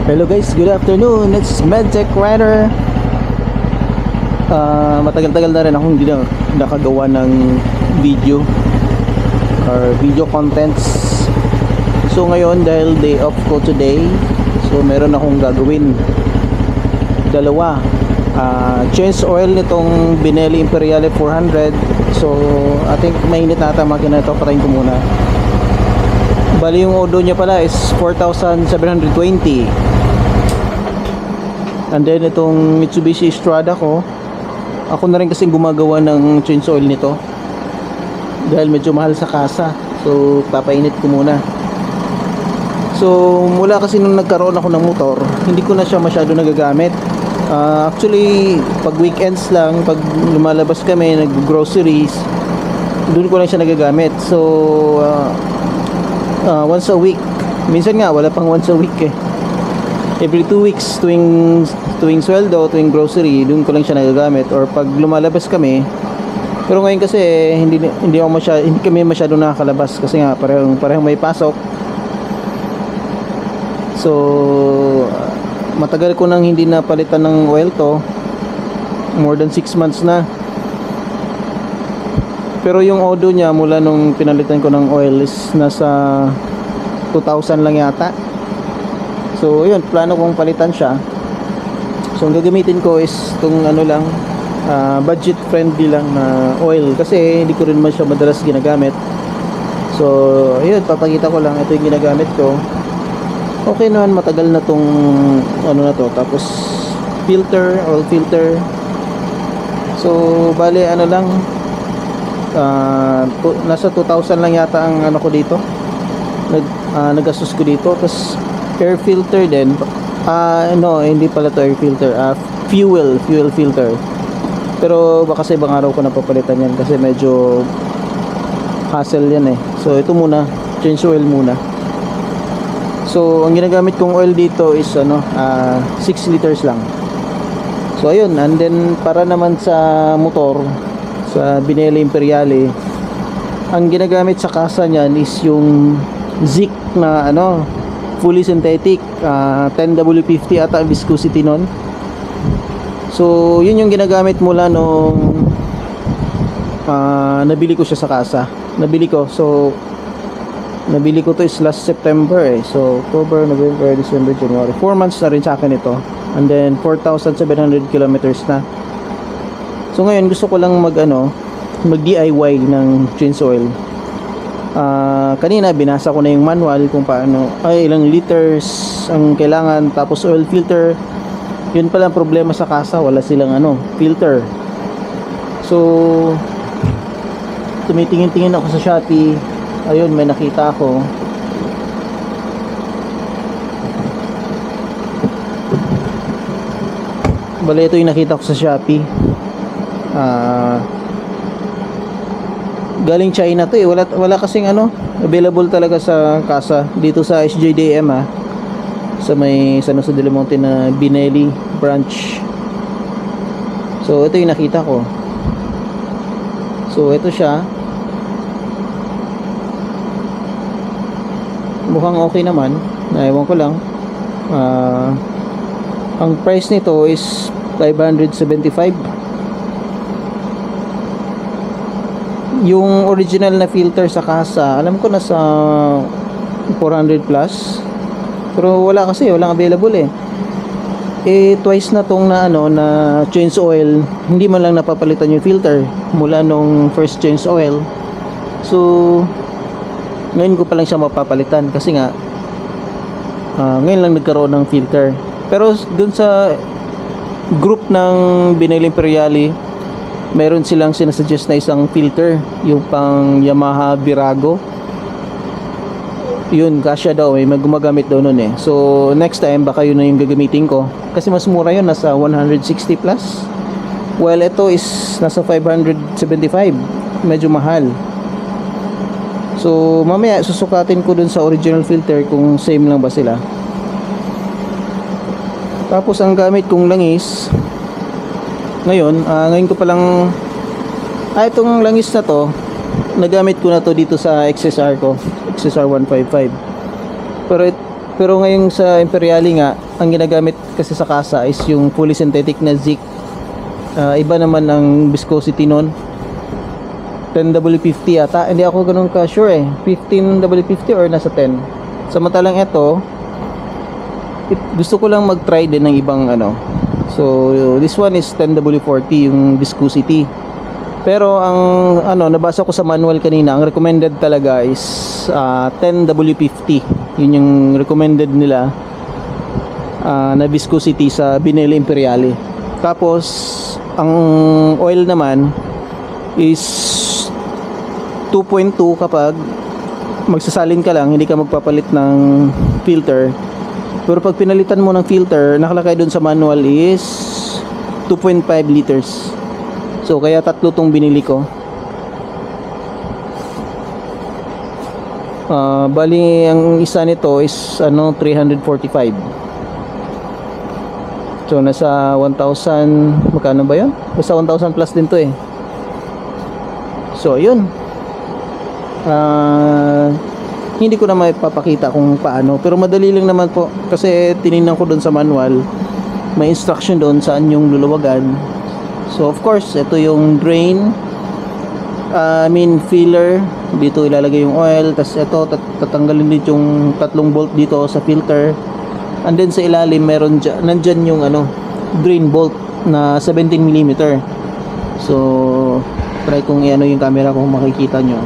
Hello guys, good afternoon. It's Medtech Rider. Matagal-tagal na rin akong hindi nakagawa ng video or video contents. So ngayon, dahil day off ko today, so meron akong gagawin. Dalawa. Change oil nitong Benelli Imperiale 400. So I think mainit na ata makina ito. Patayin ko muna. Bali yung odo niya pala is 4,720. And then itong Mitsubishi Strada ko, ako na rin kasing gumagawa ng change oil nito dahil medyo mahal sa kasa. So papainit ko muna. So mula kasi nung nagkaroon ako ng motor, hindi ko na siya masyado nagagamit. Actually pag weekends lang, pag lumalabas kami nag-groceries, doon ko lang siya nagagamit. So once a week, minsan nga wala pang once a week eh, every 2 weeks, tuwing sweldo, tuwing grocery, doon ko lang siya nagagamit. Or pag lumalabas kami, pero ngayon kasi hindi kami masyado nakakalabas kasi nga parehong may pasok. So matagal ko nang hindi napalitan ng oil to, more than 6 months na. Pero yung odo niya mula nung pinalitan ko ng oil is nasa 2,000 lang yata. So yun, plano kong palitan siya. So ang gagamitin ko is itong ano lang, budget friendly lang na oil kasi hindi ko rin man siya madalas ginagamit. So yun, papakita ko lang, ito yung ginagamit ko. Okay naman, matagal na tong ano na to. Tapos filter, oil filter. So bali ano lang, nasa 2,000 lang yata ang ano ko dito, nagastos ko dito. Tapos air filter din, no, hindi pala to air filter, fuel filter. Pero baka sa ibang araw ko napapalitan yan kasi medyo hassle yan eh. So ito muna, change oil muna. So ang ginagamit kong oil dito is ano, 6 liters lang. So ayun, and then para naman sa motor, sa Benelli Imperiale, ang ginagamit sa kasa niyan is yung Zik na ano, fully synthetic, 10W50 ata ang viscosity nun. So yun yung ginagamit mula nung nabili ko siya sa kasa. Nabili ko to is last September eh. So October, November, December, January, 4 months na rin sa akin ito. And then 4,700 kilometers na. So ngayon gusto ko lang mag DIY ng change oil. Kanina binasa ko na yung manual kung paano, ilang liters ang kailangan, tapos oil filter. Yun pala ang problema sa kasa, wala silang filter. So tumitingin-tingin ako sa Shopee. Ayun, may nakita ako. Bale, ito yung nakita ko sa Shopee. Galing China to eh. Wala kasing available talaga sa kasa dito sa SJDM sa may San Jose del Monte na Benelli branch. So ito yung nakita ko. So ito siya. Mukhang okay naman. Ewan ko lang. Ang price nito is 575. Yung original na filter sa kasa, alam ko nasa 400 plus. Pero walang available eh. Twice na tong na change oil, hindi man lang napapalitan yung filter mula nung first change oil. So ngayon ko pa lang siya mapapalitan kasi nga ngayon lang nagkaroon ng filter. Pero dun sa group ng Benelli Imperiale, meron silang sinasuggest na isang filter, yung pang Yamaha Virago. Yun, kasya daw, may gumagamit daw nun eh. So next time baka yun na yung gagamitin ko kasi mas mura yun, nasa 160 plus. Well, ito is nasa 575, medyo mahal. So mamaya susukatin ko dun sa original filter kung same lang ba sila. Tapos ang gamit kong langis ngayon, ngayon ko palang itong langis na to, nagamit ko na to dito sa XSR ko, XSR 155. Pero Pero ngayon sa Imperiali nga, ang ginagamit kasi sa kasa is yung fully synthetic na zinc. Iba naman ang viscosity nun. 10W50 ata. Hindi ako ganun ka sure eh. 15W50 or nasa 10. Samantalang ito, gusto ko lang mag-try din ng ibang ano. So, this one is 10W40 yung viscosity. Pero ang ano, nabasa ko sa manual kanina, ang recommended talaga is 10W50. Yun yung recommended nila na viscosity sa Binelli Imperiali. Tapos, ang oil naman is 2.2 kapag magsasalin ka lang, hindi ka magpapalit ng filter. Pero pag pinalitan mo ng filter, nakalagay doon sa manual is 2.5 liters. So kaya tatlo tong binili ko. Bali ang isa nito is 345. So nasa 1,000, magkano ba 'yon? Basta 1,000 plus din to eh. So ayun. Hindi ko na maipapakita kung paano, pero madali lang naman po kasi tiningnan ko doon sa manual, may instruction doon saan yung luluwagan. So of course ito yung drain, filler, dito ilalagay yung oil, tas ito tatanggalin dito yung tatlong bolt dito sa filter, and then sa ilalim meron nandyan yung drain bolt na 17mm. So try kong i-ano yung camera kung makikita nyo.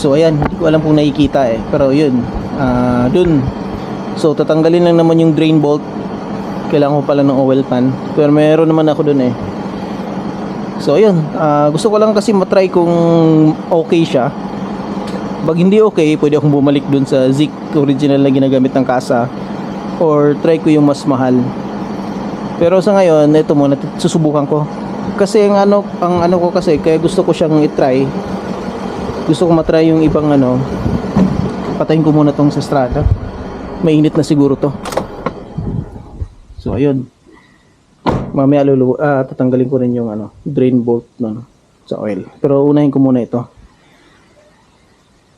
So ayan, hindi ko alam kung nakikita eh, pero yun, dun. So tatanggalin lang naman yung drain bolt. Kailangan ko pala ng oil pan, pero meron naman ako dun eh. So ayun, gusto ko lang kasi matry kung okay siya. Pag hindi okay, pwede akong bumalik dun sa zinc original na ginagamit ng kasa, or try ko yung mas mahal. Pero sa ngayon, ito muna susubukan ko. Kasi ang ano ko kasi, kaya gusto ko siyang i-try. Gusto ko matry yung ibang patayin ko muna tong sa Strada. Mainit na siguro to. So ayun, mamaya tatanggalin ko rin yung drain bolt sa oil, pero unahin ko muna ito.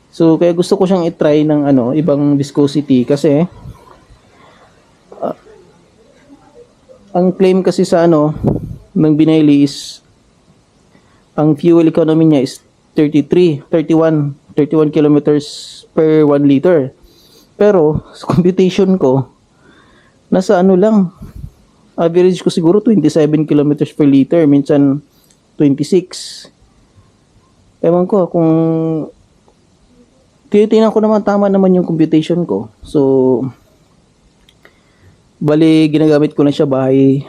So kaya gusto ko siyang i-try ng ibang viscosity kasi ang claim kasi sa ng Binelli is ang fuel economy niya is 31 kilometers per 1 liter. Pero sa computation ko, nasa lang, average ko siguro 27 kilometers per liter, minsan 26. Ewan ko kung tinitingnan ko naman, tama naman yung computation ko. So bali ginagamit ko na siya bahay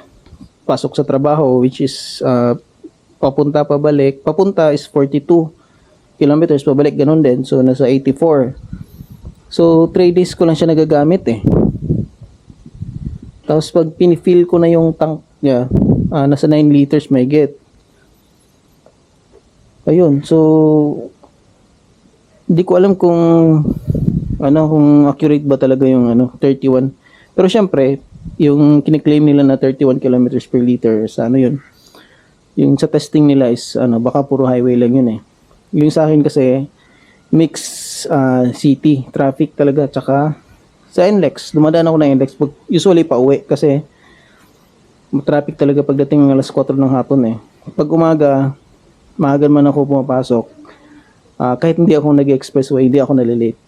pasok sa trabaho, which is papunta pabalik. Papunta is 42 kilometers, pabalik ganun din. So nasa 84. So 3 days ko lang siya nagagamit eh. Tapos pag pinifill ko na yung tank niya, nasa 9 liters may get. Ayun, so hindi ko alam kung kung accurate ba talaga yung 31. Pero syempre, yung kiniklaim nila na 31 kilometers per liter sa yun. Yung sa testing nila is baka puro highway lang yun eh. Yung sa akin kasi mix city traffic talaga, tsaka sa NLEX, dumadaan ako ng NLEX usually pa uwi kasi traffic talaga pagdating ng alas 4 ng hapon eh. Pag umaga, maaga man ako pumapasok, kahit hindi ako nag-expressway, hindi ako nalilate.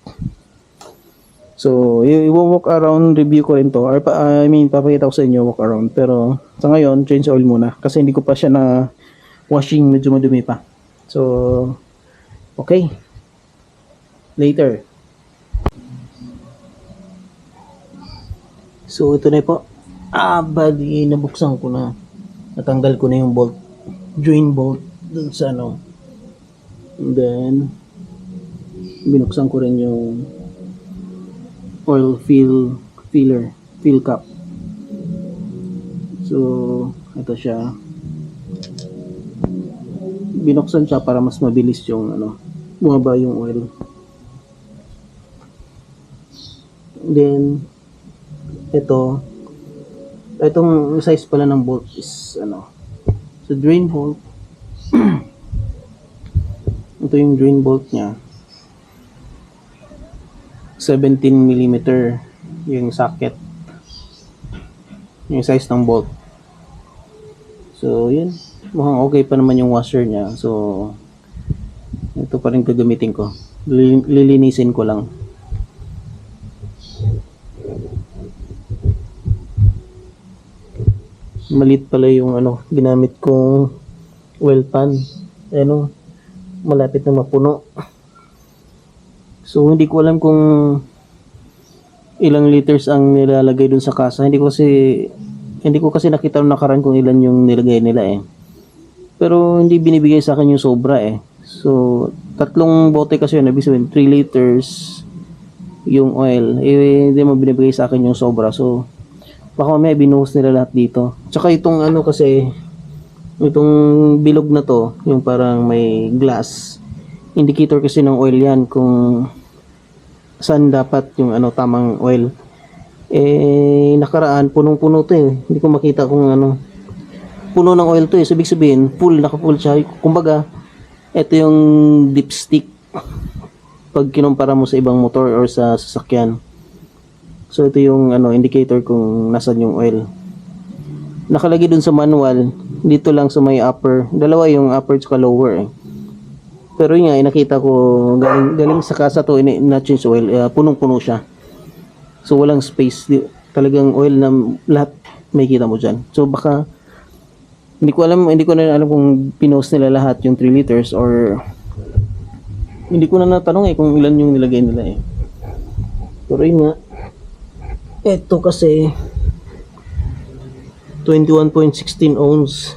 So i-walk around review ko rin to, or papakita ko sa inyo walk around, pero sa ngayon change oil muna kasi hindi ko pa siya na washing, medyo madumi pa. So okay, later. So ito na po, bali nabuksan ko na, natanggal ko na yung bolt, join bolt dun sa and then binuksan ko rin yung oil filler cap. So ito siya, binuksan siya para mas mabilis yung bumaba yung oil. Then ito Itong size pala ng bolt is ano, so drain bolt. Ito yung drain bolt niya. 17 millimeter yung socket. Yung size ng bolt. So, yun. Mukhang okay pa naman yung washer niya. So, ito pa rin gagamitin ko. Lilinisin ko lang. Malit pala yung ano, ginamit kong oil pan. Ano, malapit na mapuno. So, hindi ko alam kung ilang liters ang nilalagay dun sa kasa. Hindi ko kasi nakita nung nakaraan kung ilan yung nilagay nila eh. Pero hindi binibigay sa akin yung sobra eh. So, 3 bote kasi yun. Ibig sabihin, 3 liters yung oil. Eh, hindi mo binibigay sa akin yung sobra. So, baka mamaya binuhos nila lahat dito. Tsaka itong ano kasi, itong bilog na to, yung parang may glass. Indicator kasi ng oil yan kung saan dapat yung ano tamang oil. Eh, nakaraan, punong-puno to eh. Hindi ko makita kung ano. Puno ng oil to eh. So, ibig sabihin, naka-full siya. Kumbaga, ito yung dipstick pag kinumpara mo sa ibang motor or sa sasakyan. So, ito yung ano, indicator kung nasan yung oil. Nakalagay dun sa manual, dito lang sa may upper. Dalawa yung upper at lower eh. Pero yun nga, nakita ko, galing sa kasa to, na-change oil, punong-puno siya. So, walang space. Talagang oil na lahat may kita mo dyan. So, baka, hindi ko na alam kung pinost nila lahat yung 3 liters or hindi ko na natanong eh kung ilan yung nilagay nila eh. Pero yun nga, eto kasi 21.16 ohms.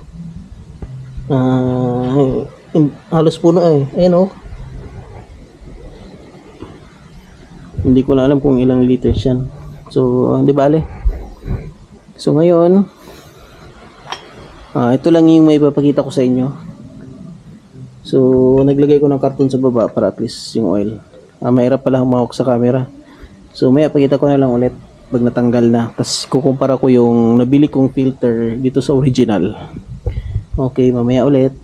Halos puno eh. Ayan oh. Hindi ko na alam kung ilang liters yan. So, di bale. So, ngayon, ito lang yung may ipapakita ko sa inyo. So, naglagay ko ng karton sa baba para at least yung oil. Mahirap pala humawak sa camera. So, may ipakita ko na lang ulit pag natanggal na. Tapos, kukumpara ko yung nabili kong filter dito sa original. Okay, mamaya ulit.